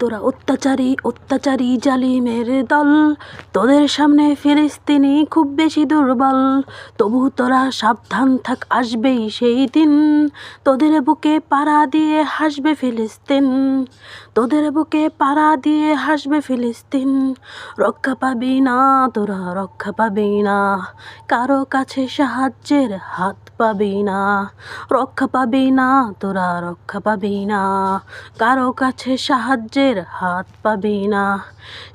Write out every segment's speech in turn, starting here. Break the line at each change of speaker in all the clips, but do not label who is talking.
তোরা অত্যাচারী অত্যাচারী জালিমের দল, তোদের সামনে ফিলিস্তিনি খুব বেশি দুর্বল। তবু তোরা সাবধান থাক, আসবেই সেই দিন, তোদের বুকে পাড়া দিয়ে হাসবে ফিলিস্তিন। তোদের বুকে পাড়া দিয়ে হাসবে ফিলিস্তিন। রক্ষা পাবি না তোরা, রক্ষা পাবি না, কারো কাছে সাহায্যের হাত পাবি না। রক্ষা পাবি না তোরা, রক্ষা পাবি না, কারো কাছে সাহায্যের হাত পাবি না।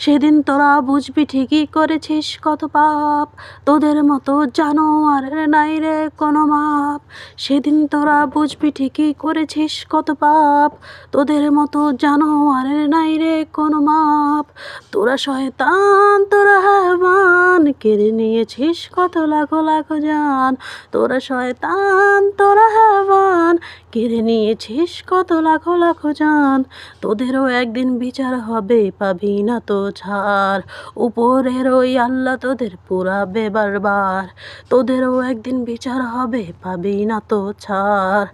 সেদিন তোরা বুঝবি ঠিকই করেছিস কত পাপ, তোদের মতো জানোয়ারের নাই রে কোনো মাপ। সেদিন তোরা বুঝবি ঠিকই করেছিস কত পাপ, তোদের মতো জানোয়ারের নাই রে কোনো মাপ। তোরা শয়তান তোরা হায়ওয়ান, কেড়ে নিয়েছিস কত লাখো লাখো জান। তোরা শয়তান তোরা হায়ওয়ান, কেড়ে নিয়েছিস কত লাখো লাখো জান। তোদেরও একদিন বিচার হবে, পাবি না তো ছাড়, উপরের ওই আল্লাহ তোদের পোড়াবে বারবার। তোদেরও একদিন বিচার হবে, পাবি না তো ছাড়,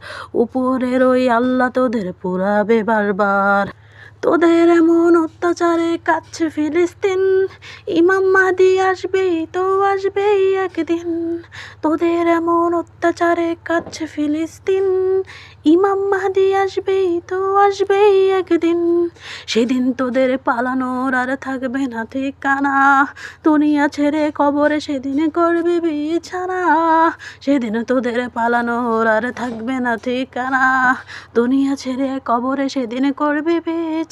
উপরের ওই আল্লাহ তোদের পোড়াবে বারবার। তোদের এমন অত্যাচারে কাঁদছে ফিলিস্তিন, ইমাম মাহদী আসবেই তো আসবেই একদিন। তোদের এমন অত্যাচারে কাঁদছে ফিলিস্তিন, ইমাম মাহদী আসবেই তো আসবেই একদিন। সেদিন তোদের পালানোর আর থাকবে না ঠিকানা, দুনিয়া ছেড়ে কবরে সেদিন করবি বিছানা। সেদিন তোদের পালানোর আর থাকবে না ঠিকানা, দুনিয়া ছেড়ে কবরে সেদিন করবি বিছানা।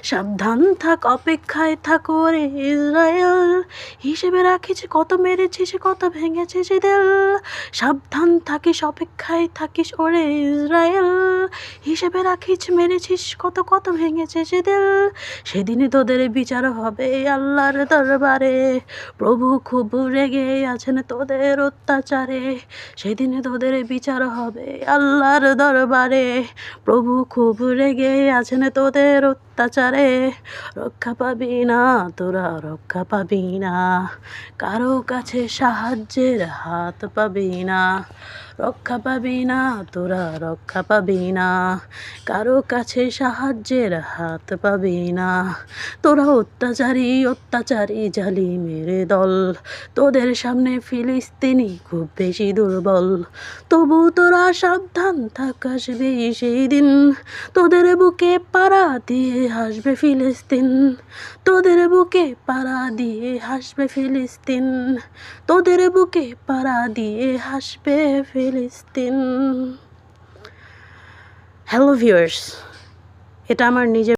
সাবধান থাক, অপেক্ষায় থাক ওরে ইসরায়েল, হিসেবে রাখিস কত মেরেছিস কত ভেঙেছিস দিল। সাবধান থাকিস, অপেক্ষায় থাকিস ওরে ইসরায়েল, হিসেবে রাখিস মেরেছিস কত কত ভেঙেছিস দিল। সেদিনই তোদের বিচার হবে আল্লাহর দরবারে, প্রভু খুব রেগে আছেন তোদের অত্যাচারে। সেদিনে তোদের বিচার হবে আল্লাহর দরবারে, প্রভু খুব রেগে আছেন তোদের অত্যাচারে। রক্ষা পাবি না তোরা, রক্ষা পাবি না, কারো কাছে সাহায্যের হাত পাবি না। রক্ষা পাবি না তোরা, রক্ষা পাবি না, কারো কাছে সাহায্যের হাত পাবি না। তোরা অত্যাচারী অত্যাচারী জালিমের দল, তোদের সামনে ফিলিস্তিনি খুব বেশি দুর্বল। তবু তোরা সাবধান থাক, আসবেই সেই দিন, তোদের বুকে পাড়া দিয়ে হাসবে ফিলিস্তিন। তোদের বুকে পাড়া দিয়ে হাসবে ফিলিস্তিন। তোদের বুকে পাড়া দিয়ে হাসবে ফিলিস্তিন। হ্যালো ভিউয়ার্স, এটা আমার নিজের